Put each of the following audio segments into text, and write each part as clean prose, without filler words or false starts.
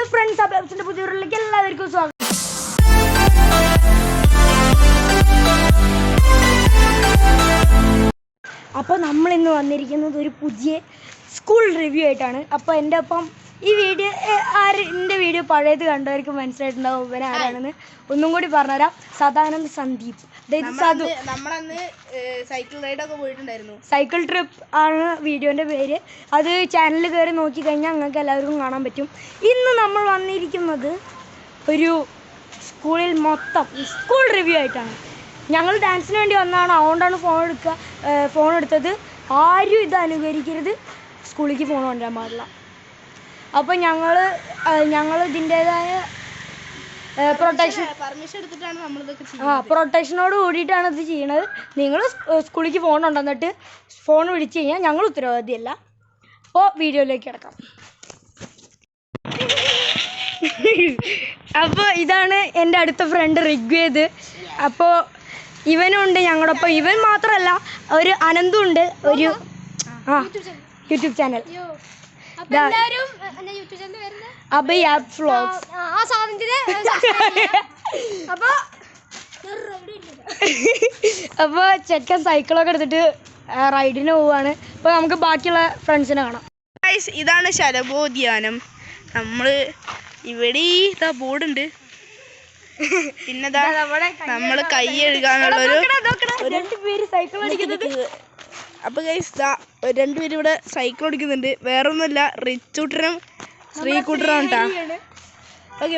Hello friends, അബ്ലബ്സിന്റെ പുതിയ വീഡിയോയിലേക്ക് എല്ലാവർക്കും സ്വാഗതം. അപ്പോൾ നമ്മൾ ഇന്ന് വന്നിരിക്കുന്നത് ഒരു പുതിയ സ്കൂൾ റിവ്യൂ ആയിട്ടാണ്. അപ്പോൾ എൻ്റെ ഒപ്പം ഈ വീഡിയോ എൻ്റെ വീഡിയോ പഴയത് കണ്ടവർക്ക് മനസ്സിലായിട്ടുണ്ടാവും ഇവൻ ആരാണെന്ന്. ഒന്നും കൂടി പറഞ്ഞുതരാം. സദാനന്ദ് സന്ദീപ്. സൈക്കിൾ ട്രിപ്പ് ആണ് വീഡിയോൻ്റെ പേര്. അത് ചാനലിൽ കയറി നോക്കിക്കഴിഞ്ഞാൽ നിങ്ങൾക്ക് എല്ലാവർക്കും കാണാൻ പറ്റും. ഇന്ന് നമ്മൾ വന്നിരിക്കുന്നത് ഒരു സ്കൂളിൽ മൊത്തം സ്കൂൾ റിവ്യൂ ആയിട്ടാണ്. ഞങ്ങൾ ഡാൻസിന് വേണ്ടി വന്നതാണ്, അതുകൊണ്ടാണ് ഫോൺ എടുത്തത്. ആരും ഇത് അനുകരിക്കരുത്, സ്കൂളിലേക്ക് ഫോൺ കൊണ്ടുവരാൻ പാടില്ല. അപ്പോൾ ഞങ്ങൾ ഇതിൻ്റേതായ പ്രൊട്ടക്ഷനോട് കൂടിയിട്ടാണ് ഇത് ചെയ്യണത്. നിങ്ങൾ സ്കൂളിലേക്ക് ഫോൺ കൊണ്ടുവന്നിട്ട് ഫോൺ വിളിച്ചു കഴിഞ്ഞാൽ ഞങ്ങൾ ഉത്തരവാദിയല്ല. അപ്പോൾ വീഡിയോയിലേക്ക് കിടക്കാം. അപ്പോൾ ഇതാണ് എൻ്റെ അടുത്ത ഫ്രണ്ട് ഋഗ്വേദ്. അപ്പോൾ ഇവനുണ്ട് ഞങ്ങളുടെ ഒപ്പം. ഇവൻ മാത്രമല്ല, ഒരു അനന്തും ഉണ്ട്, ഒരു യൂട്യൂബ് ചാനൽ. അപ്പോൾ ചെക്കൻ സൈക്കിളൊക്കെ എടുത്തിട്ട് റൈഡിന് പോവാണ്. അപ്പോൾ നമുക്ക് ബാക്കിയുള്ള ഫ്രണ്ട്സിനെ കാണാം. ഇതാണ് ശലഭോദ്യാനം. നമ്മള് ഇവിടെ ബോർഡുണ്ട്. പിന്നെ നമ്മള് കൈ കഴുകാനുള്ളൊരു അപ്പൊ രണ്ടുപേരും ഇവിടെ സൈക്കിൾ ഓടിക്കുന്നുണ്ട്. വേറൊന്നുമില്ല, റിച്ചൂട്ടനും ശ്രീകുട്ടനും കേട്ടാ. ഓക്കെ,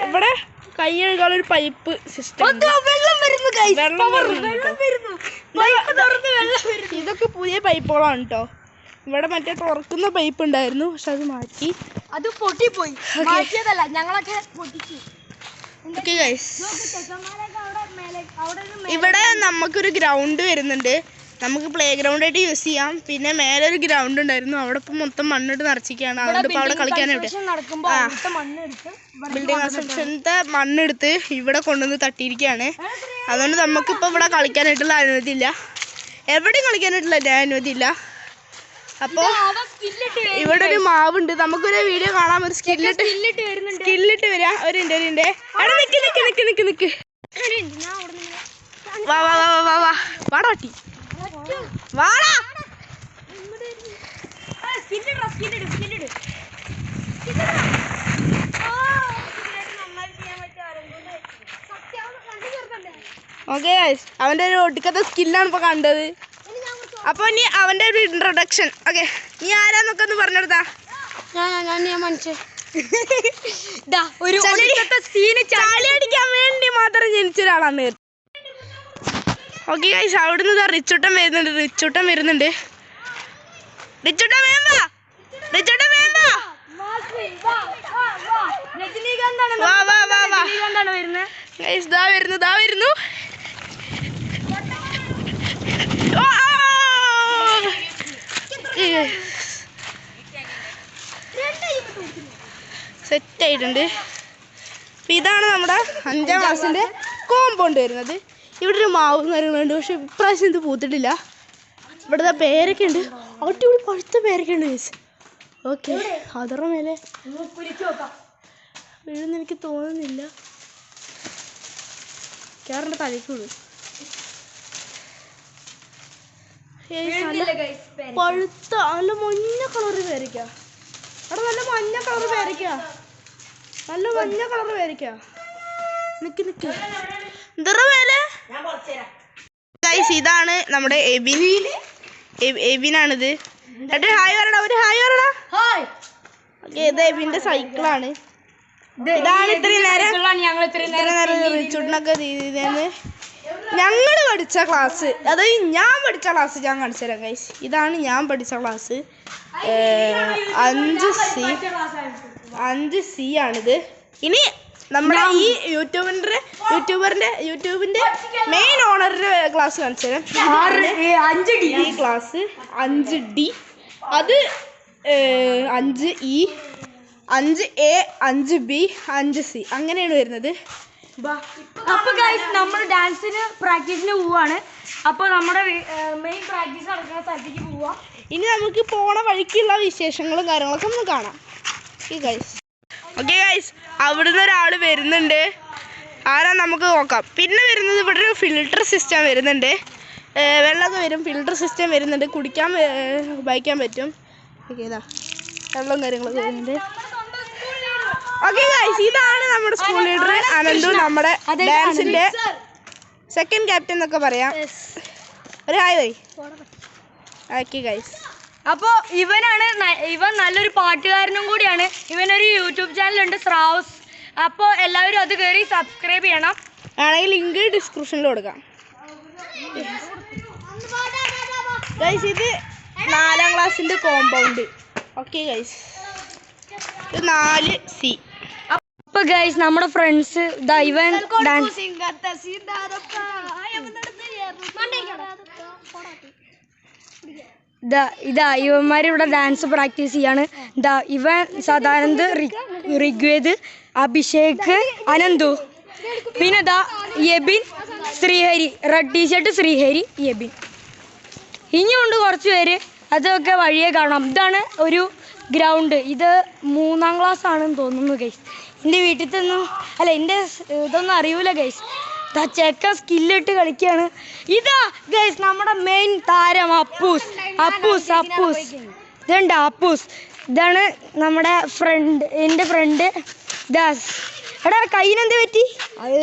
ഇവിടെ കൈ കഴുകാനുള്ളൊരു പൈപ്പ് സിസ്റ്റം. ഇതൊക്കെ പുതിയ പൈപ്പുകളാണ് കേട്ടോ. ഇവിടെ മറ്റേ തുറക്കുന്ന പൈപ്പ് ഉണ്ടായിരുന്നു, പക്ഷെ അത് മാറ്റി, അത് പൊട്ടിപ്പോയി. മാറ്റിയതല്ല, ഞങ്ങളൊക്കെ പൊട്ടിച്ചു. ഇവിടെ നമുക്കൊരു ഗ്രൗണ്ട് വരുന്നുണ്ട്. നമുക്ക് പ്ലേ ഗ്രൗണ്ട് ആയിട്ട് യൂസ് ചെയ്യാം. പിന്നെ മേലെ ഒരു ഗ്രൗണ്ട് ഉണ്ടായിരുന്നു, അവിടെ ഇപ്പം മൊത്തം മണ്ണിട്ട് നിറച്ചിരിക്കുകയാണ്. അതുകൊണ്ട് ഇപ്പം അവിടെ കളിക്കാനായിട്ട് ബിൽഡിംഗ് കൺസ്ട്രക്ഷൻ്റെ മണ്ണെടുത്ത് ഇവിടെ കൊണ്ടുവന്ന് തട്ടിയിരിക്കുകയാണ്. അതുകൊണ്ട് നമുക്കിപ്പോൾ ഇവിടെ കളിക്കാനായിട്ടുള്ള അനുമതിയില്ല, എവിടെയും കളിക്കാനായിട്ടുള്ള അനുമതിയില്ല. അപ്പോൾ ഇവിടെ ഒരു മാവുണ്ട്, നമുക്കൊരു വീഡിയോ കാണാം. ഒരു സ്കില്ലിട്ട് വരിക. ഒരു ഇൻ്റെ നിക്ക് വാ വാ വാ വാ വാ വാടാട്ടി വാടാ. ഓക്കെ, അവൻ്റെ ഒരു ഒടുക്കത്തെ സ്കില്ലാണ് ഇപ്പോൾ കണ്ടത്. അപ്പോൾ ഇനി അവൻ്റെ ഒരു ഇൻട്രൊഡക്ഷൻ. ഓക്കെ, നീ ആരാന്നൊക്കെ ഒന്ന് പറഞ്ഞെടുത്താ. ഞാൻ മനുഷ്യൻ ചാളി അടിക്കാൻ വേണ്ടി മാത്രം ജനിച്ച ഒരാളാണ്. ഓക്കെ ഗൈസ്, അവിടുന്ന് റിച്ചൂട്ടൻ വരുന്നുണ്ട്. റിച്ചൂട്ടൻ വരുന്നു. സെറ്റായിട്ടുണ്ട്. അപ്പം ഇതാണ് നമ്മുടെ 5ാം ക്ലാസ്സിൻ്റെ കോമ്പൗണ്ട് വരുന്നത്. ഇവിടെ ഒരു മാവ് മരങ്ങളുണ്ട്, പക്ഷെ ഇപ്രാവശ്യം ഇത് പൂത്തിട്ടില്ല. ഇവിടുത്തെ പേരൊക്കെ ഉണ്ട്, അടിപൊളി പഴുത്ത പേരൊക്കെ ഉണ്ട് ഗൈസ്. ഓക്കെ, അതറ മേലെ വീഴുന്ന എനിക്ക് തോന്നുന്നില്ല. കേറേണ്ട തലയ്ക്കുള്ളൂ. പഴുത്ത നല്ല മഞ്ഞ കളറ് പേരയ്ക്ക. അവിടെ നല്ല മഞ്ഞ കളറ് പേരയ്ക്ക. നിക്ക് ഇതാണ് നമ്മുടെ എബിനാണിത്. ഹായ് പറയടാ, ഒരു ഹായ് പറയടാ. ഇത് എബിന്റെ സൈക്കിളാണ്. ഇതാണ് ഇത്രയും നേരം റിച്ചൂട്ടിനൊക്കെ ഞങ്ങൾ പഠിച്ച ക്ലാസ്, അതായത് ഞാൻ പഠിച്ച ക്ലാസ് ഞാൻ കാണിച്ചു തരാം ഗൈസ്. ഇതാണ് ഞാൻ പഠിച്ച ക്ലാസ്. 5C ആണിത്. ഇനി നമ്മുടെ ഈ യൂട്യൂബിന്റെ മെയിൻ ഓണറിന്റെ ക്ലാസ് കാണിച്ചു തരാം. ഈ ക്ലാസ് 5D, അത് 5E, 5A, 5B, 5C അങ്ങനെയാണ് വരുന്നത്. അപ്പോൾ ഗൈസ്, നമ്മൾ ഡാൻസിന് പ്രാക്ടീസിന് പോവാണ്. അപ്പോൾ നമ്മുടെ മെയിൻ പ്രാക്ടീസ് നടക്കുന്ന സ്ഥലത്തേക്ക് പോവാം. ഇനി നമുക്ക് പോണ വഴിക്കുള്ള വിശേഷങ്ങളും കാര്യങ്ങളൊക്കെ ഒന്ന് കാണാം. ഈ ഗൈസ് ഓക്കെ ഗൈസ്, അവിടുന്ന് ഒരാൾ വരുന്നുണ്ട്. ആരാ നമുക്ക് നോക്കാം. പിന്നെ വരുന്നത് ഇവിടെ ഒരു ഫിൽട്ടർ സിസ്റ്റം വരുന്നുണ്ട്. വെള്ളമൊക്കെ വരും, ഫിൽട്ടർ സിസ്റ്റം വരുന്നുണ്ട്, കുടിക്കാൻ ഉപയോഗിക്കാൻ പറ്റും. ഓക്കെ, ഇതാ വെള്ളവും കാര്യങ്ങളൊക്കെ വരുന്നുണ്ട്. ഓക്കെ ഗൈസ്, ഇതാണ് നമ്മുടെ സ്കൂൾ ലീഡർ അനന്തു, നമ്മുടെ ഡാൻസിന്റെ സെക്കൻഡ് ക്യാപ്റ്റൻ എന്നൊക്കെ പറയാം. ഒരു ഹായ് വൈ. ഓക്കെ ഗൈസ്, അപ്പോൾ ഇവൻ നല്ലൊരു പാട്ടുകാരനും കൂടിയാണ്. ഇവനൊരു യൂട്യൂബ് ചാനലുണ്ട്, സ്രാവ്സ്. അപ്പോൾ എല്ലാവരും അത് കയറി സബ്സ്ക്രൈബ് ചെയ്യണം. ആണെങ്കിൽ ലിങ്ക് ഡിസ്ക്രിപ്ഷനിൽ കൊടുക്കാം. ഗൈസ്, ഇത് 4ാം ക്ലാസ്സിൻ്റെ കോമ്പൗണ്ട്. ഓക്കെ ഗൈസ്, ഇത് 4C. അപ്പോൾ ഗൈസ്, നമ്മുടെ ഫ്രണ്ട്സ് ഇവൻ ഡാൻസ് ഇവന്മാരിവിടെ ഡാൻസ് പ്രാക്ടീസ് ചെയ്യാണ്. ഇവൻ സദാനന്ദ്, ഋഗ്വേദ്, അഭിഷേക്, അനന്തു, പിന്നെ യബിൻ, ശ്രീഹരി. Red T-shirt Sreehari, Yabin. ഇനിയുണ്ട് കുറച്ച് പേര്, അതൊക്കെ വഴിയെ കാണാം. ഇതാണ് ഒരു ഗ്രൗണ്ട്. ഇത് 3ാം ക്ലാസ് ആണെന്ന് തോന്നുന്നു ഗൈസ്. എൻ്റെ വീട്ടിൽ എൻ്റെ ഇതൊന്നും അറിയൂല ഗൈസ്. ചെക്ക സ്കില്ലിട്ട് കളിക്കുകയാണ്. ഇതാ ഗൈസ് നമ്മുടെ മെയിൻ താരം അപ്പൂസ്. ഇതുണ്ട് അപ്പൂസ്. ഇതാണ് നമ്മുടെ ഫ്രണ്ട്, എൻ്റെ ഫ്രണ്ട് ദാസ്. എടാ കയ്യിനെന്ത് പറ്റി? അത്